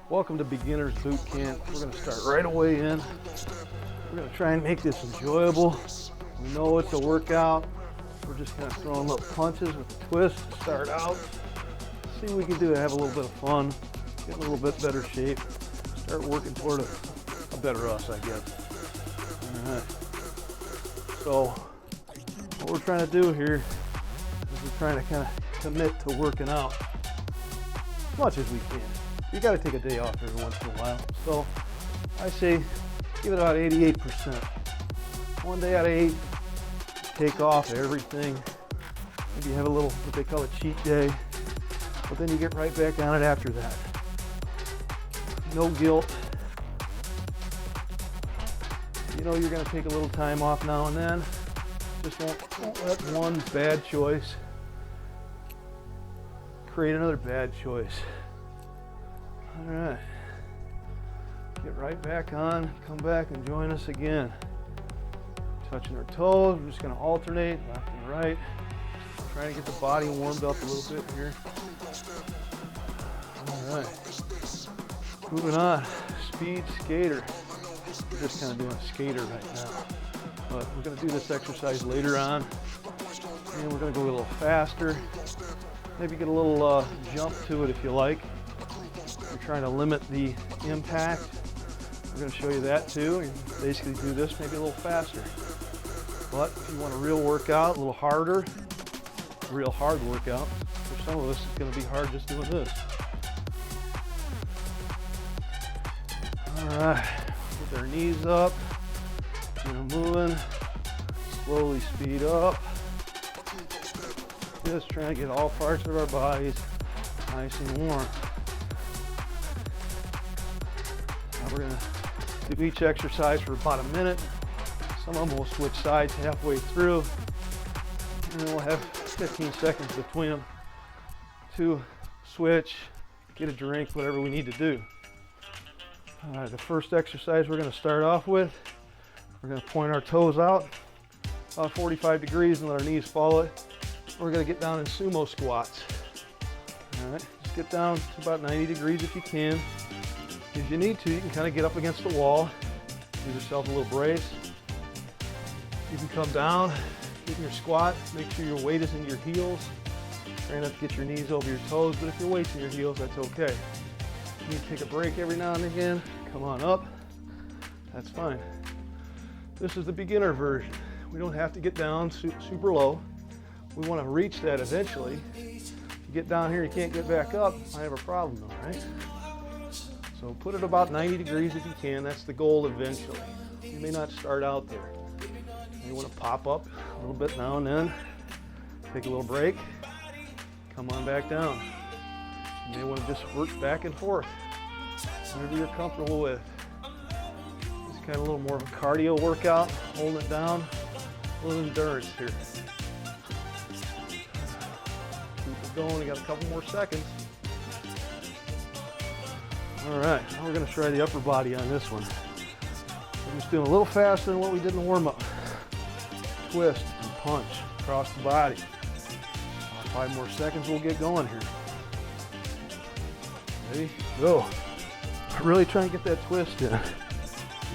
Welcome to Beginner's Boot Camp. We're going to start right away in. We're going to try and make this enjoyable. We know it's a workout. We're just kind of throwing little punches with a twist to start out. See what we can do to have a little bit of fun, get in a little bit better shape, start working toward a better us, I guess. All right. So what we're trying to do here is we're trying to kind of commit to working out as much as we can. You got to take a day off every once in a while. So I say give it about 88%. 1 day out of 8, take off everything. Maybe have a little, what they call a cheat day, but then you get right back on it after that. No guilt. You know you're going to take a little time off now and then. Just don't let one bad choice create another bad choice. All right. Get right back on. Come back and join us again. Touching our toes. We're just going to alternate left and right. Trying to get the body warmed up a little bit here. All right. Moving on. Speed skater. We're just kind of doing a skater right now. But we're going to do this exercise later on. And we're going to go a little faster. Maybe get a little jump to it if you like. We're trying to limit the impact. We're going to show you that too. You basically do this maybe a little faster. But if you want a real workout, a little harder, a real hard workout, for some of us it's going to be hard just doing this. All right, get our knees up, get them moving, slowly speed up. Just trying to get all parts of our bodies nice and warm. Now we're going to do each exercise for about a minute. Some of them will switch sides halfway through, and then we'll have 15 seconds between them to switch, get a drink, whatever we need to do. All right, the first exercise we're going to start off with, we're going to point our toes out about 45 degrees and let our knees follow it. We're going to get down in sumo squats. All right, just get down to about 90 degrees if you can. If you need to, you can kind of get up against the wall, give yourself a little brace. You can come down, get in your squat, make sure your weight is in your heels. Try not to get your knees over your toes, but if your weight's in your heels, that's okay. You need to take a break every now and again. Come on up, that's fine. This is the beginner version. We don't have to get down super low. We want to reach that eventually. If you get down here, you can't get back up, I have a problem though, right? So put it about 90 degrees if you can. That's the goal eventually. You may not start out there. You want to pop up a little bit now and then. Take a little break. Come on back down. You may want to just work back and forth. Whatever you're comfortable with. It's kind of a little more of a cardio workout. Holding it down. A little endurance here. Keep it going. We got a couple more seconds. All right, now we're going to try the upper body on this one. We're just doing a little faster than what we did in the warm-up. Twist and punch across the body. 5 more seconds, we'll get going here. Ready? Go. Really try and get that twist in.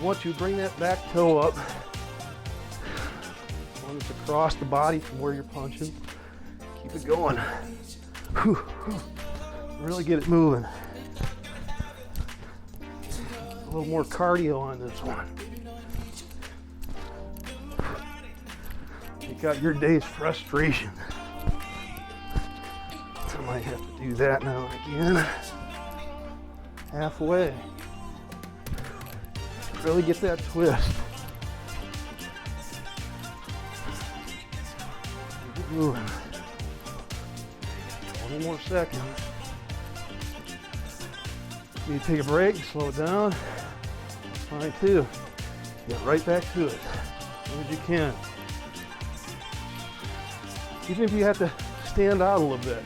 Once you bring that back toe up, one that's across the body from where you're punching, keep it going. Whew, whew. Really get it moving. A little more cardio on this one. Take out your day's frustration. I might have to do that now and again. Halfway. Really get that twist. Keep it moving. 20 more seconds. You need to take a break, slow it down. Fine too. Get right back to it as soon as you can. Even if you have to stand out a little bit,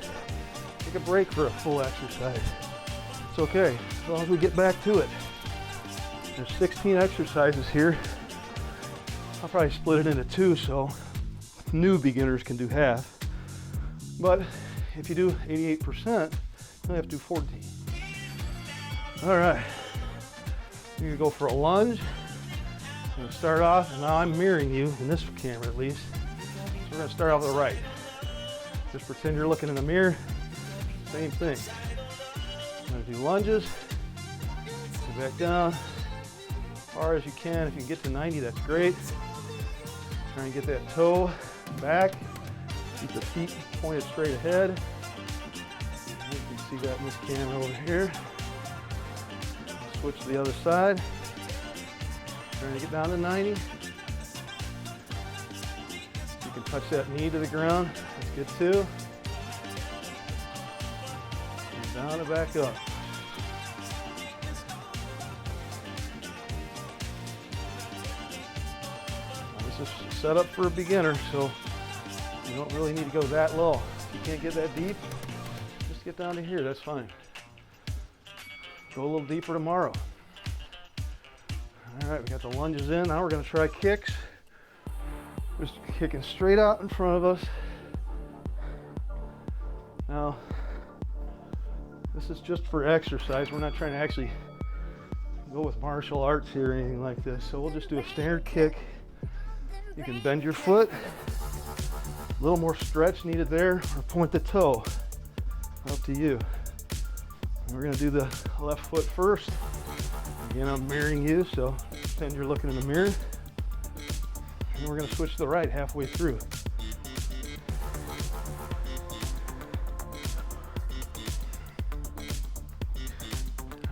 take a break for a full exercise. It's okay, as long as we get back to it. There's 16 exercises here. I'll probably split it into 2 so new beginners can do half. But if you do 88%, you only have to do 14. All right, you're gonna go for a lunge. I'm gonna start off, and now I'm mirroring you in this camera at least. So we're gonna start off with the right. Just pretend you're looking in the mirror. Same thing. I'm gonna do lunges. Go back down as far as you can. If you can get to 90, that's great. Try and get that toe back. Keep the feet pointed straight ahead. You can see that in this camera over here. Switch to the other side. Trying to get down to 90. You can touch that knee to the ground. That's good too. And down and back up. Now this is set up for a beginner, so you don't really need to go that low. If you can't get that deep, just get down to here. That's fine. Go a little deeper tomorrow. All right, we got the lunges in. Now we're going to try kicks. Just kicking straight out in front of us. Now, this is just for exercise. We're not trying to actually go with martial arts here or anything like this. So we'll just do a standard kick. You can bend your foot. A little more stretch needed there, or point the toe. Up to you. And we're going to do the left foot first. Again, I'm mirroring you, so pretend you're looking in the mirror. And we're going to switch to the right halfway through.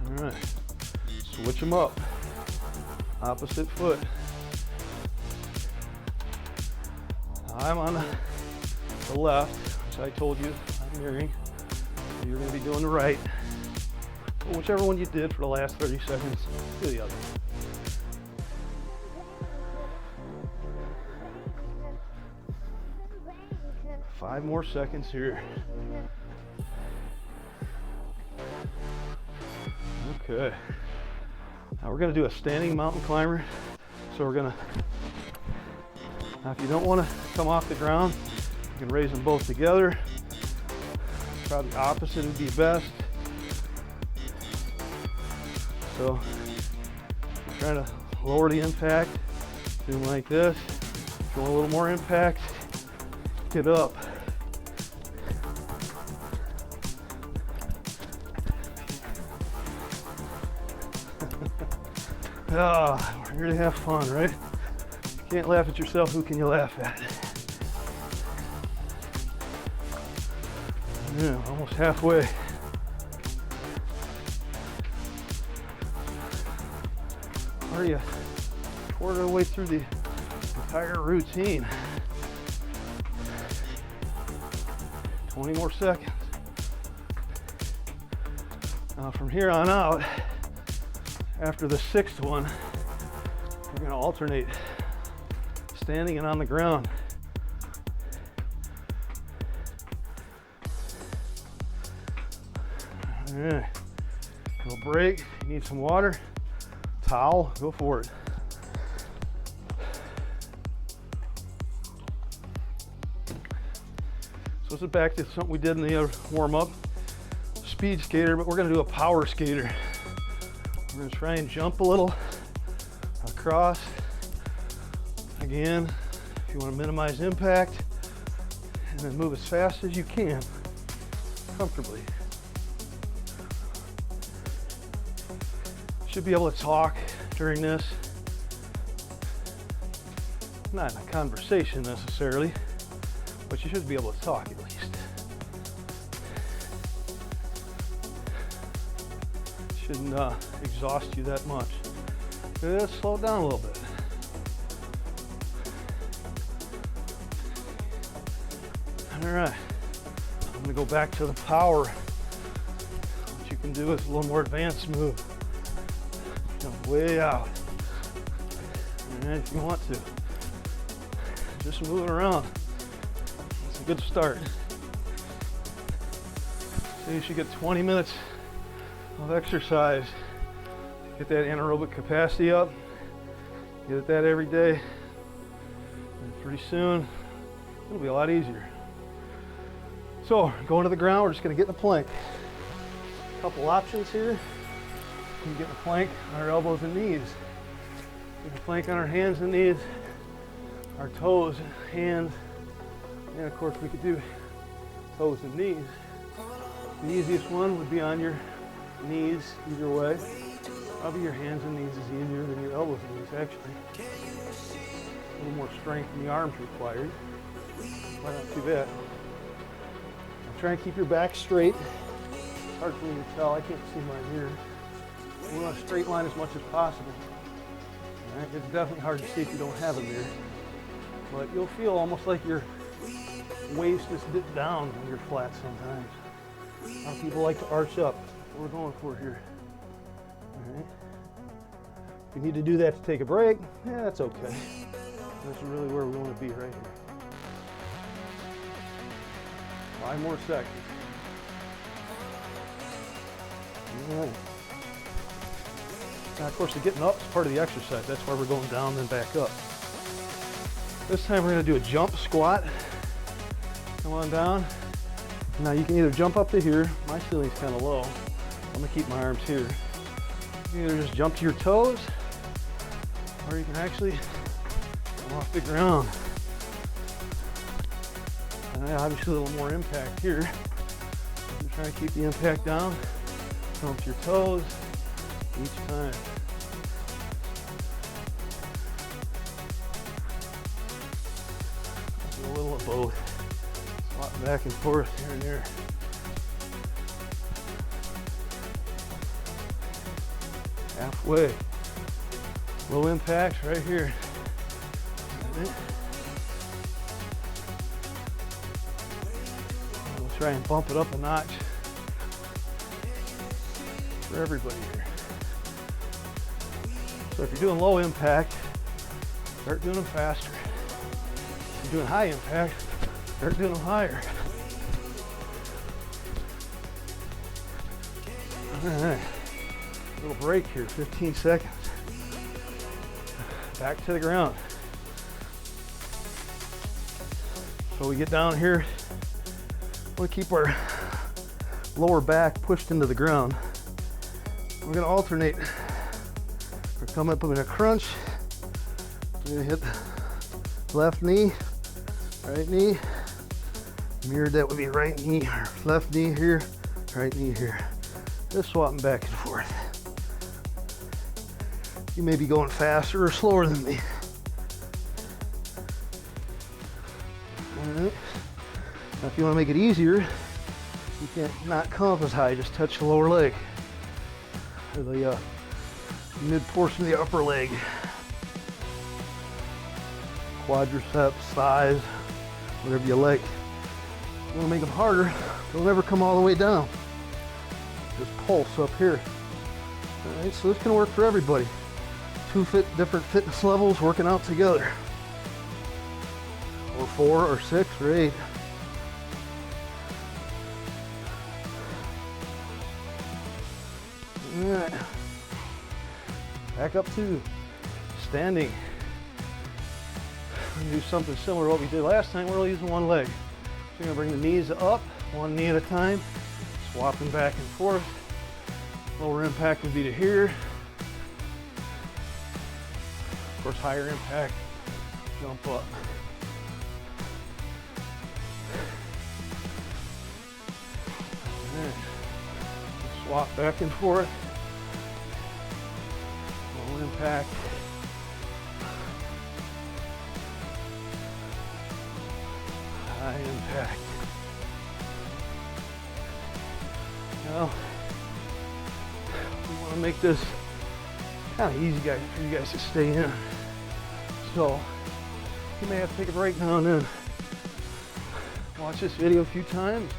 All right, switch them up. Opposite foot. I'm on the left, which I told you I'm mirroring. You're going to be doing the right. But whichever one you did for the last 30 seconds, do the other. Five more seconds here. Okay. Now we're going to do a standing mountain climber. So we're going to, now if you don't want to come off the ground, you can raise them both together. Probably opposite would be best. So try to lower the impact, do them like this. If you want a little more impact, get up. Ah, we're here to have fun, right? If you can't laugh at yourself, who can you laugh at? Yeah, almost halfway. Are you a quarter of the way through the entire routine? 20 more seconds. Now from here on out, after the sixth one, we're going to alternate standing and on the ground. All right, little break. You need some water, towel, go for it. So this is back to something we did in the warm up. Speed skater, but we're going to do a power skater. We're going to try and jump a little across. Again, if you want to minimize impact, and then move as fast as you can, comfortably. Should be able to talk during this. Not in a conversation necessarily, but you should be able to talk at least. Shouldn't exhaust you that much. Just slow down a little bit. All right, I'm gonna go back to the power. What you can do is a little more advanced move. Jump way out. And if you want to, just moving around. It's a good start. So you should get 20 minutes of exercise. Get that anaerobic capacity up. Get at that every day. And pretty soon, it'll be a lot easier. So, going to the ground, we're just gonna get in a plank. A couple options here. We get a plank on our elbows and knees. Get a plank on our hands and knees, our toes, hands, and of course we could do toes and knees. The easiest one would be on your knees either way. Probably your hands and knees is easier than your elbows and knees actually. A little more strength in the arms required. Why not do that? Try and keep your back straight. It's hard for me to tell, I can't see mine here. We want a straight line as much as possible. All right? It's definitely hard to see if you don't have a mirror. But you'll feel almost like your waist is dipped down when you're flat sometimes. A lot of people like to arch up. That's what we're going for here. All right. If you need to do that to take a break, yeah, that's okay. That's really where we want to be right here. 5 more seconds. All right. Now, of course, the getting up is part of the exercise. That's why we're going down and back up. This time we're going to do a jump squat. Come on down. Now you can either jump up to here. My ceiling's kind of low. I'm going to keep my arms here. You can either just jump to your toes, or you can actually come off the ground. Obviously a little more impact here. I'm trying to keep the impact down. Jump to your toes each time. Do a little of both. Swap back and forth here and there. Halfway. Low impact right here. We'll try and bump it up a notch for everybody here. So if you're doing low impact, start doing them faster. If you're doing high impact, start doing them higher. All right, little break here, 15 seconds. Back to the ground. So we get down here, we'll keep our lower back pushed into the ground. We're gonna alternate. We're coming up in a crunch. We're gonna hit left knee, right knee. Mirrored, that would be right knee, or left knee here, right knee here. Just swapping back and forth. You may be going faster or slower than me. All right. Now if you want to make it easier, you can not come up as high, just touch the lower leg, or the mid portion of the upper leg. Quadriceps, thighs, whatever you like. You want to make them harder, they'll never come all the way down. Just pulse up here. All right, so this can work for everybody. 2 different fitness levels working out together. Or 4 or 6 or 8. All right. Back up to standing. We're gonna do something similar to what we did last time. We're only using one leg. So you're gonna bring the knees up, one knee at a time, swapping back and forth. Lower impact would be to here. Of course, higher impact, jump up. Swap back and forth. Low impact. High impact. Now, we want to make this kind of easy for you guys to stay in. So, you may have to take a break now and then. Watch this video a few times.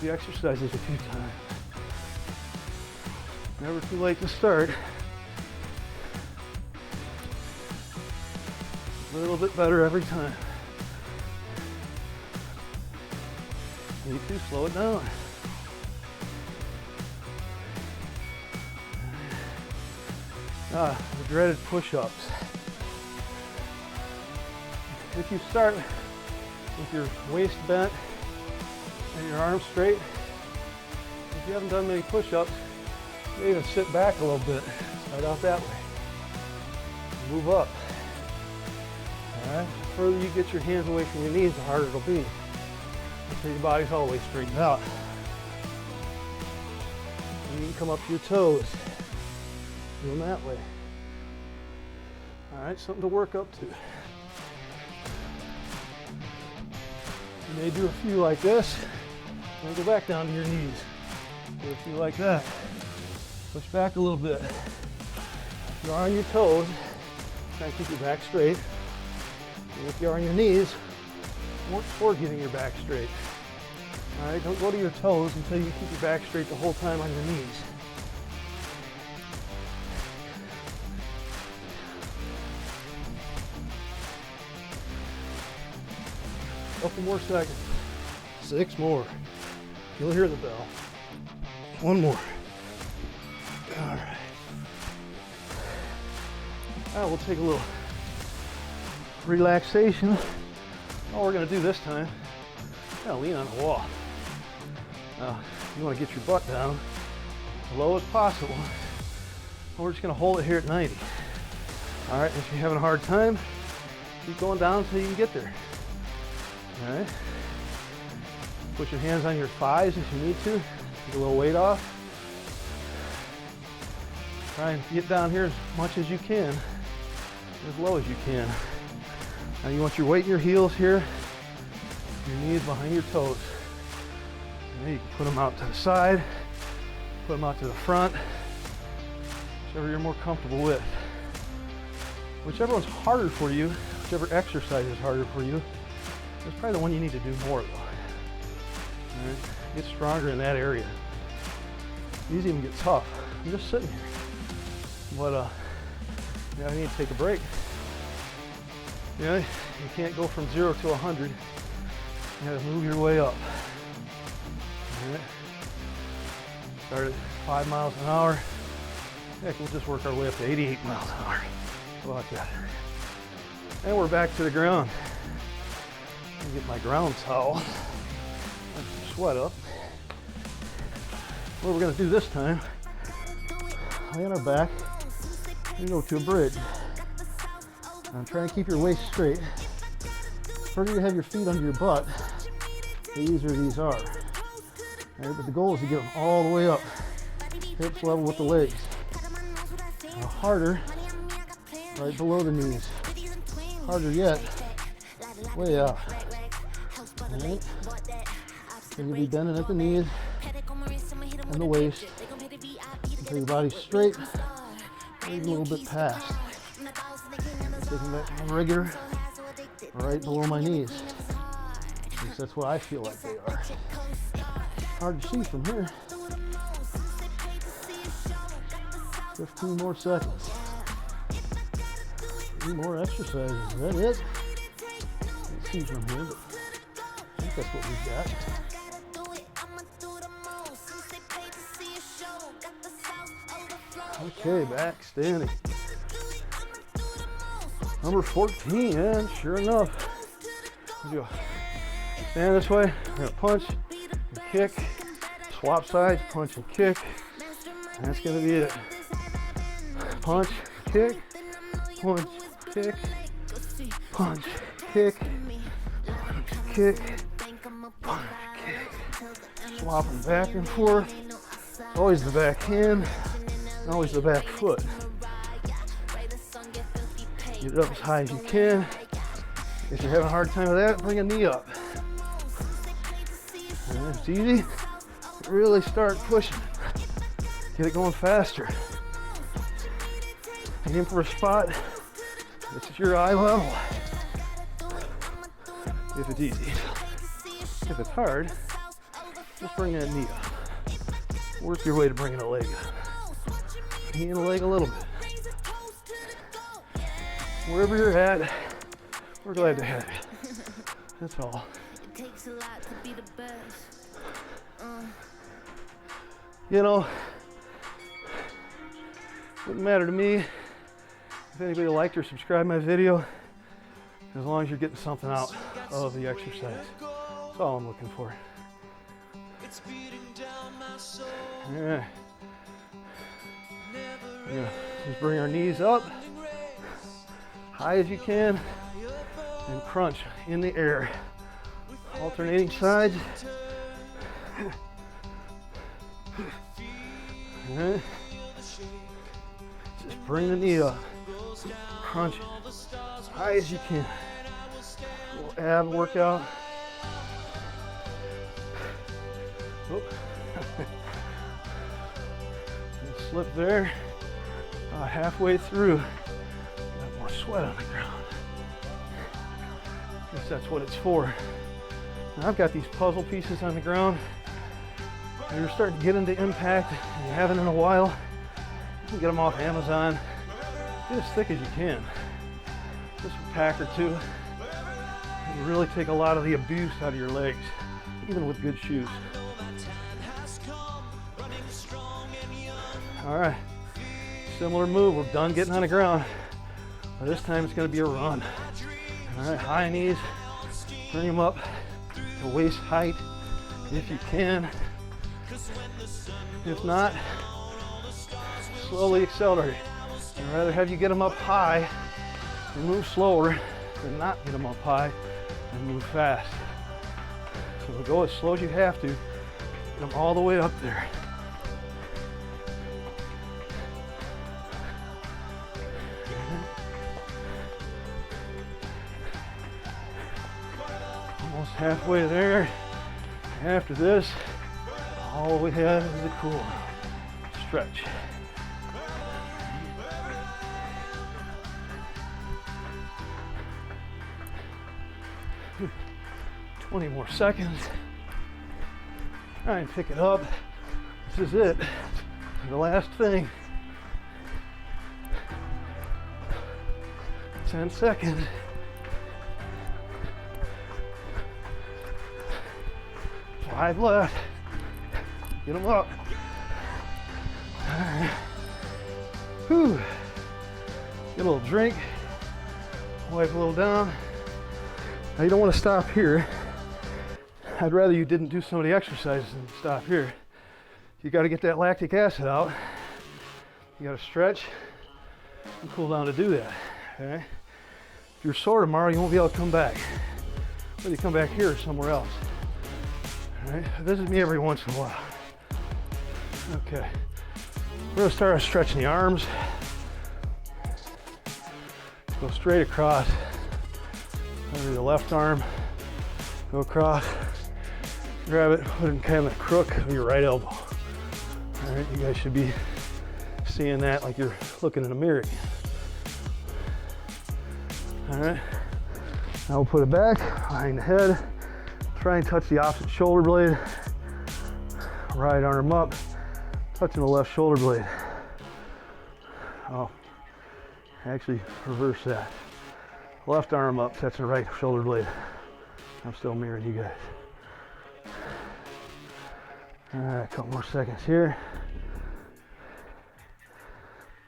Do exercises a few times. Never too late to start. A little bit better every time. Need to slow it down. The dreaded push-ups. If you start with your waist bent and your arms straight, if you haven't done many push-ups, You even sit back a little bit. Start out that way. Move up. All right. The further you get your hands away from your knees, the harder it'll be. Until your body's all the way straightened out. And you can come up to your toes. Doing that way. All right, something to work up to. You may do a few like this, and go back down to your knees. Do a few like that. Push back a little bit. If you are on your toes, try and keep your back straight. And if you are on your knees, work toward getting your back straight. All right, don't go to your toes until you keep your back straight the whole time on your knees. Couple more seconds. 6 more. You'll hear the bell. 1 more. All right. Now we'll take a little relaxation. All we're going to do this time, kind of lean on the wall. Now, you want to get your butt down as low as possible. We're just going to hold it here at 90. All right, if you're having a hard time, keep going down until you can get there. All right. Put your hands on your thighs if you need to. Take a little weight off. Try and get down here as much as you can, as low as you can. Now you want your weight in your heels here, your knees behind your toes. And you can put them out to the side, put them out to the front, whichever you're more comfortable with. Whichever one's harder for you, whichever exercise is harder for you, is probably the one you need to do more though. All right? Get stronger in that area. These even get tough. I'm just sitting here. But yeah, I need to take a break. Yeah, you can't go from 0 to 100. You gotta move your way up. All right. Start at 5 miles an hour. Heck, we'll just work our way up to 88 miles an hour. How about that? And we're back to the ground. Let me get my ground towel. Let some sweat up. What we're gonna do this time, lay on our back, and go to a bridge. Now try and keep your waist straight. The further you have your feet under your butt, the easier these are. Right, but the goal is to get them all the way up, hips level with the legs. Now harder, right below the knees. Harder yet, way out. Right. So you'll be bending at the knees and the waist until your body's straight, maybe a little bit past. Taking that rigor right below my knees. At least that's what I feel like they are. Hard to see from here. 15 more seconds. 3 more exercises. Is that it? Can't see from here, but I think that's what we've got. Okay, back standing. Number 14, and sure enough, we'll stand this way, we're gonna punch and kick, swap sides, punch and kick, and that's gonna be it. Punch, kick, punch, kick, punch, kick, punch, kick, punch, kick. Swapping back and forth, always the back hand, always the back foot. Get it up as high as you can. If you're having a hard time with that, bring a knee up. And if it's easy, really start pushing. Get it going faster. Aim for a spot that's your eye level. If it's easy. If it's hard, just bring that knee up. Work your way to bringing a leg up. Knee and a leg a little bit. Wherever you're at, we're glad to have you. That's all. You know, wouldn't matter to me if anybody liked or subscribed my video, as long as you're getting something out of the exercise. That's all I'm looking for. Yeah. We're gonna just bring our knees up, high as you can, and crunch in the air. Alternating sides. All right. Just bring the knee up, crunch as high as you can. A little ab workout. Oh. Slip there. Halfway through, got more sweat on the ground. Guess that's what it's for. Now I've got these puzzle pieces on the ground. And you're starting to get into impact, and you haven't in a while. You can get them off Amazon. Get as thick as you can. Just a pack or two. And you really take a lot of the abuse out of your legs, even with good shoes. All right, similar move. We're done getting on the ground. But this time it's going to be a run. All right, high knees. Bring them up to waist height if you can. If not, slowly accelerate. I'd rather have you get them up high and move slower than not get them up high and move fast. So go as slow as you have to. Get them all the way up there. Almost halfway there. After this, all we have is a cool stretch. Whew. 20 more seconds. Try and pick it up. This is it. The last thing. 10 seconds. 5 left. Get them up. All right. Whew. Get a little drink. Wipe a little down. Now you don't want to stop here. I'd rather you didn't do some of the exercises than stop here. You got to get that lactic acid out. You got to stretch and cool down to do that. Okay? If you're sore tomorrow, you won't be able to come back. Whether you come back here or somewhere else. All right? Visit me every once in a while. Okay. We're going to start stretching the arms. Go straight across. Under the left arm. Go across. Grab it, put it in kind of the crook of your right elbow. All right, you guys should be seeing that like you're looking in a mirror. All right, now we'll put it back behind the head. Try and touch the opposite shoulder blade. Right arm up, touching the left shoulder blade. Oh, actually reverse that. Left arm up, touching the right shoulder blade. I'm still mirroring you guys. All right, a couple more seconds here.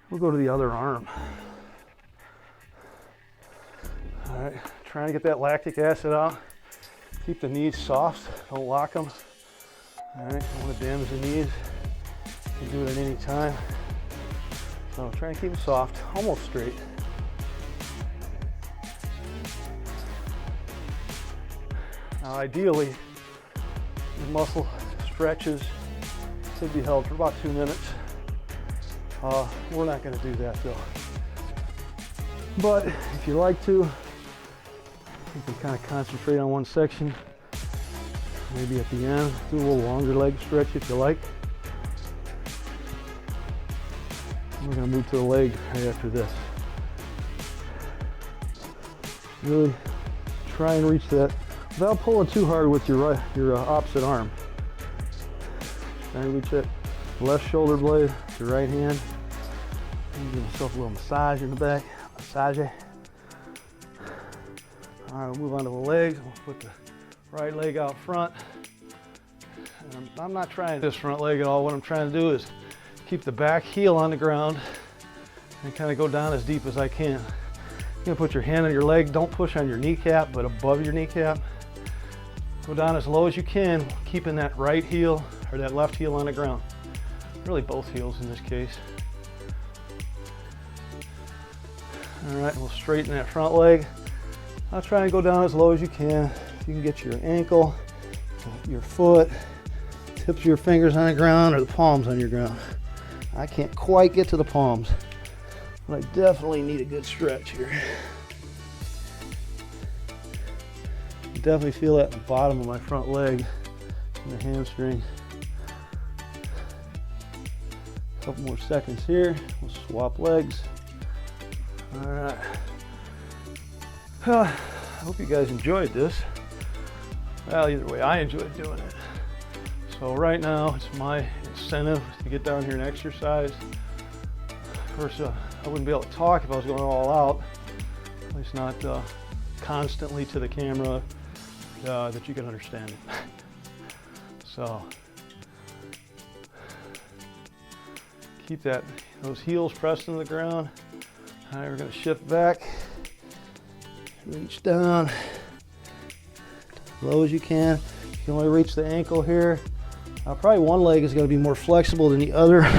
We'll go to the other arm. All right, trying to get that lactic acid out. Keep the knees soft, don't lock them. All right, don't want to damage the knees. You can do it at any time. So try and keep them soft, almost straight. Now ideally, the muscle stretches should be held for about 2 minutes. We're not going to do that though. But if you like to, you can kind of concentrate on one section. Maybe at the end, do a little longer leg stretch if you like. We're going to move to the leg right after this. Really try and reach that without pulling too hard with your opposite arm. Try and reach that left shoulder blade with your right hand. Give yourself a little massage in the back. Massage it. All right, we'll move on to the legs. We'll put the right leg out front. And I'm not trying this front leg at all. What I'm trying to do is keep the back heel on the ground and kind of go down as deep as I can. You're gonna put your hand on your leg. Don't push on your kneecap, but above your kneecap. Go down as low as you can, keeping that right heel or that left heel on the ground. Really both heels in this case. All right, we'll straighten that front leg. I'll try and go down as low as you can. If you can get your ankle, your foot, tips of your fingers on the ground or the palms on your ground. I can't quite get to the palms, but I definitely need a good stretch here. I definitely feel that in the bottom of my front leg and the hamstring. A couple more seconds here. We'll swap legs. All right. I hope you guys enjoyed this. Well, either way, I enjoyed doing it. So right now, it's my incentive to get down here and exercise. Of course, I wouldn't be able to talk if I was going all out. At least not constantly to the camera that you can understand it. So keep those heels pressed into the ground. All right, we're going to shift back. Reach down as low as you can. You can only reach the ankle here. Probably one leg is going to be more flexible than the other.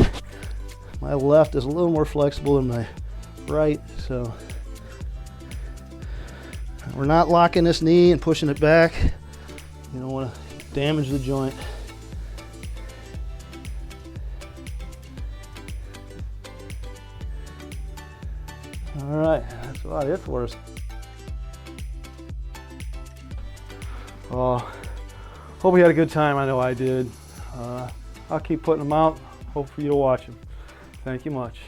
My left is a little more flexible than my right, so we're not locking this knee and pushing it back. You don't want to damage the joint. All right, that's about it for us. Hope you had a good time. I know I did. I'll keep putting them out. Hope for you to watch them. Thank you much.